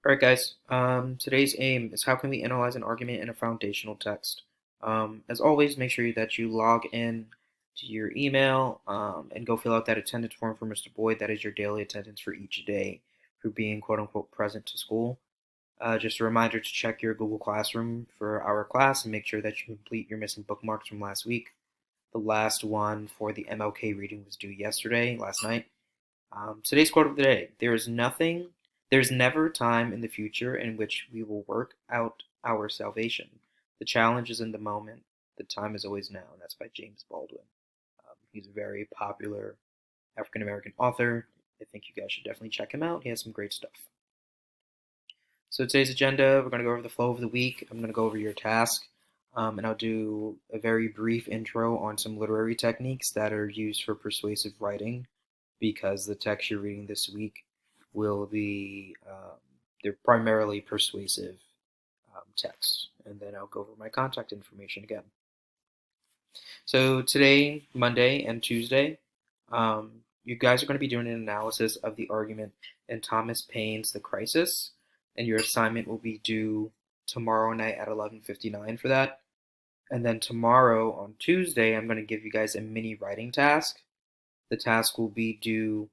Alright guys, today's aim is how can we analyze an argument in a foundational text. As always, make sure that you log in to your email and go fill out that attendance form for Mr. Boyd. That is your daily attendance for each day for being quote unquote present to school. Just a reminder to check your Google Classroom for our class and make sure that you complete your missing bookmarks from last week. The last one for the MLK reading was due last night. Today's quote of the day: there's never a time in the future in which we will work out our salvation. The challenge is in the moment. The time is always now. And that's by James Baldwin. He's a very popular African American author. I think you guys should definitely check him out. He has some great stuff. So today's agenda, we're going to go over the flow of the week. I'm going to go over your task, and I'll do a very brief intro on some literary techniques that are used for persuasive writing, because the text you're reading this week will be, they're primarily persuasive texts. And then I'll go over my contact information again. So today, Monday and Tuesday, you guys are going to be doing an analysis of the argument in Thomas Paine's The Crisis, and your assignment will be due tomorrow night at 11:59 for that. And then tomorrow on Tuesday, I'm going to give you guys a mini writing task. The task will be due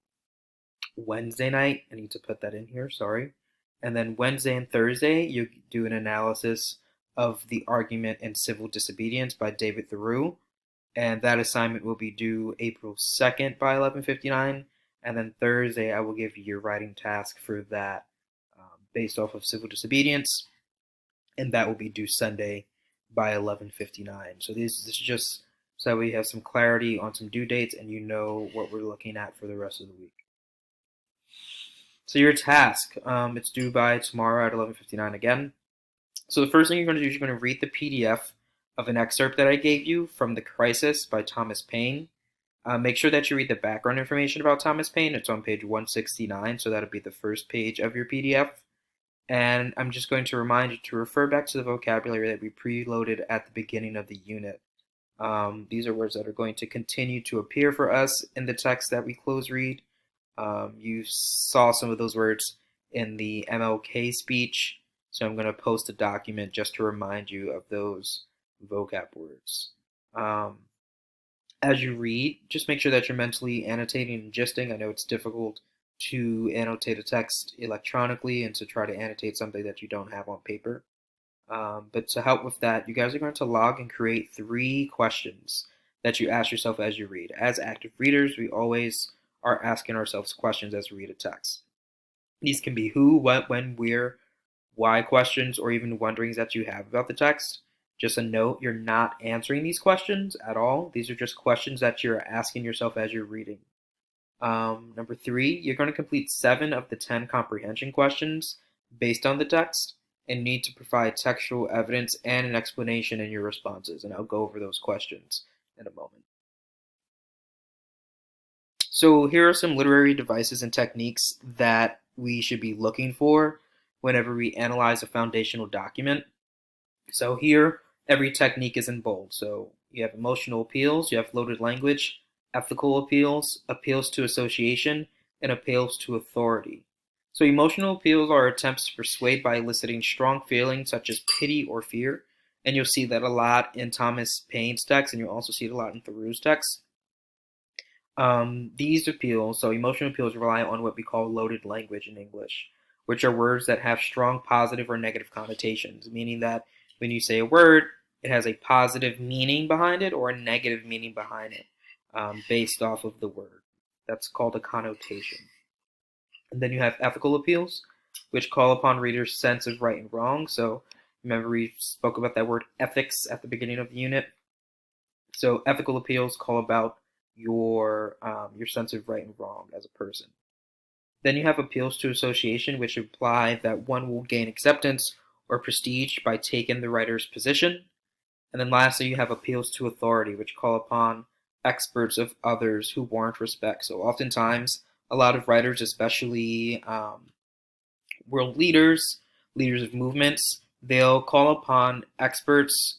Wednesday night. I need to put that in here, sorry. And then Wednesday and Thursday, you do an analysis of the argument in Civil Disobedience by David Thoreau. And that assignment will be due April 2nd by 11:59. And then Thursday, I will give you your writing task for that based off of Civil Disobedience. And that will be due Sunday by 11:59. So this is just so we have some clarity on some due dates and you know what we're looking at for the rest of the week. So your task, it's due by tomorrow at 11:59 again. So the first thing you're going to do is you're going to read the PDF of an excerpt that I gave you from The Crisis by Thomas Paine. Make sure that you read the background information about Thomas Paine. It's on page 169, so that'll be the first page of your PDF. And I'm just going to remind you to refer back to the vocabulary that we preloaded at the beginning of the unit. These are words that are going to continue to appear for us in the text that we close read. You saw some of those words in the MLK speech, so I'm going to post a document just to remind you of those vocab words. As you read, just make sure that you're mentally annotating and gisting. I know it's difficult to annotate a text electronically and to try to annotate something that you don't have on paper. But to help with that, you guys are going to log and create 3 questions that you ask yourself as you read. As active readers, we always are asking ourselves questions as we read a text. These can be who, what, when, where, why questions, or even wonderings that you have about the text. Just a note, you're not answering these questions at all. These are just questions that you're asking yourself as you're reading. Number 3, you're going to complete 7 of the 10 comprehension questions based on the text and need to provide textual evidence and an explanation in your responses. And I'll go over those questions in a moment. So here are some literary devices and techniques that we should be looking for whenever we analyze a foundational document. So here, every technique is in bold. So you have emotional appeals, you have loaded language, ethical appeals, appeals to association, and appeals to authority. So emotional appeals are attempts to persuade by eliciting strong feelings such as pity or fear. And you'll see that a lot in Thomas Paine's text, and you'll also see it a lot in Thoreau's text. These appeals, so emotional appeals, rely on what we call loaded language in English, which are words that have strong positive or negative connotations, meaning that when you say a word, it has a positive meaning behind it or a negative meaning behind it, based off of the word. That's called a connotation. And then you have ethical appeals, which call upon readers' sense of right and wrong. So remember we spoke about that word ethics at the beginning of the unit. So ethical appeals call about your sense of right and wrong as a person. Then you have appeals to association, which imply that one will gain acceptance or prestige by taking the writer's position. And then lastly, you have appeals to authority, which call upon experts of others who warrant respect. So oftentimes, a lot of writers, especially world leaders, leaders of movements, they'll call upon experts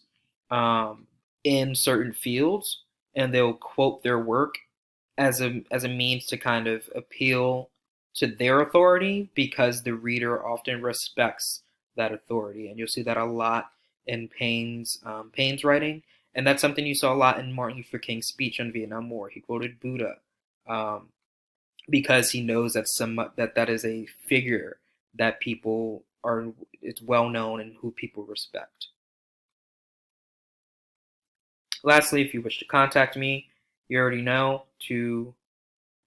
in certain fields, and they'll quote their work as a means to kind of appeal to their authority because the reader often respects that authority. And you'll see that a lot in Paine's writing. And that's something you saw a lot in Martin Luther King's speech on Vietnam War. He quoted Buddha um, because he knows that is a figure that people are, it's well known and who people respect. Lastly, if you wish to contact me, you already know to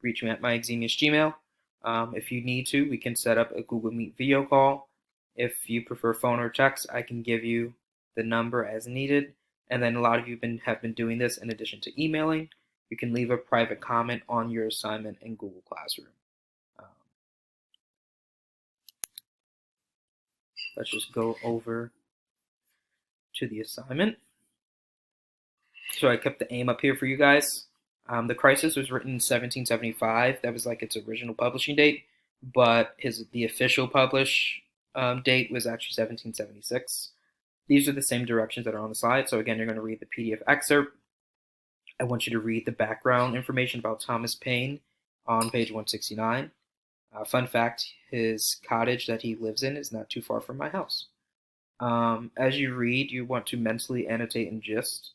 reach me at my Exemius Gmail. If you need to, we can set up a Google Meet video call. If you prefer phone or text, I can give you the number as needed. And then a lot of you have been doing this in addition to emailing. You can leave a private comment on your assignment in Google Classroom. Let's just go over to the assignment. So I kept the aim up here for you guys. The Crisis was written in 1775. That was like its original publishing date, but the official publish date was actually 1776. These are the same directions that are on the slide. So again, you're going to read the PDF excerpt. I want you to read the background information about Thomas Paine on page 169. Fun fact, his cottage that he lives in is not too far from my house. As you read, you want to mentally annotate and gist.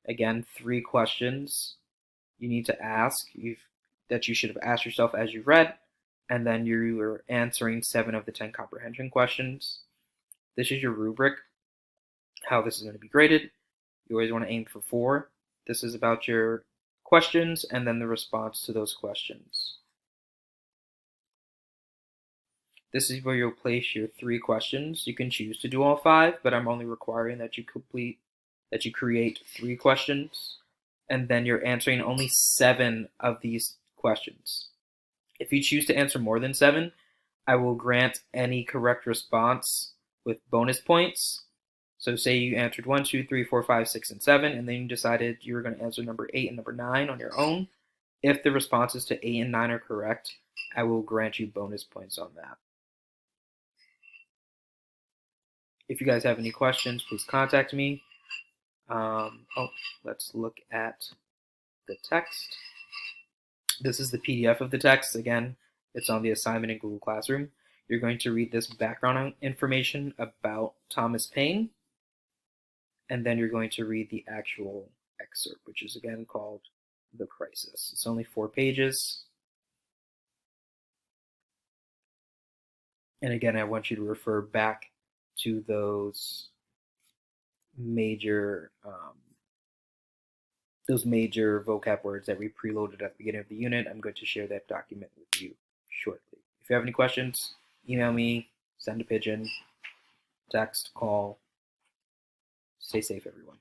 Again, 3 questions you need to ask that you should have asked yourself as you read, and then you are answering 7 of the 10 comprehension questions. This is your rubric, how this is going to be graded. You always want to aim for 4. This is about your questions and then the response to those questions. This is where you'll place your 3 questions. You can choose to do all 5, but I'm only requiring that you create 3 questions, and then you're answering only 7 of these questions. If you choose to answer more than 7, I will grant any correct response with bonus points. So say you answered 1, 2, 3, 4, 5, 6, and 7, and then you decided you were going to answer number 8 and number 9 on your own. If the responses to 8 and 9 are correct, I will grant you bonus points on that. If you guys have any questions, please contact me. Let's look at the text. This is the PDF of the text. Again, it's on the assignment in Google Classroom. You're going to read this background information about Thomas Paine, and then you're going to read the actual excerpt, which is again called The Crisis. It's only 4 pages. And again, I want you to refer back to those major vocab words that we preloaded at the beginning of the unit. I'm going to share that document with you shortly. If you have any questions, email me, send a pigeon, text, call. Stay safe, everyone.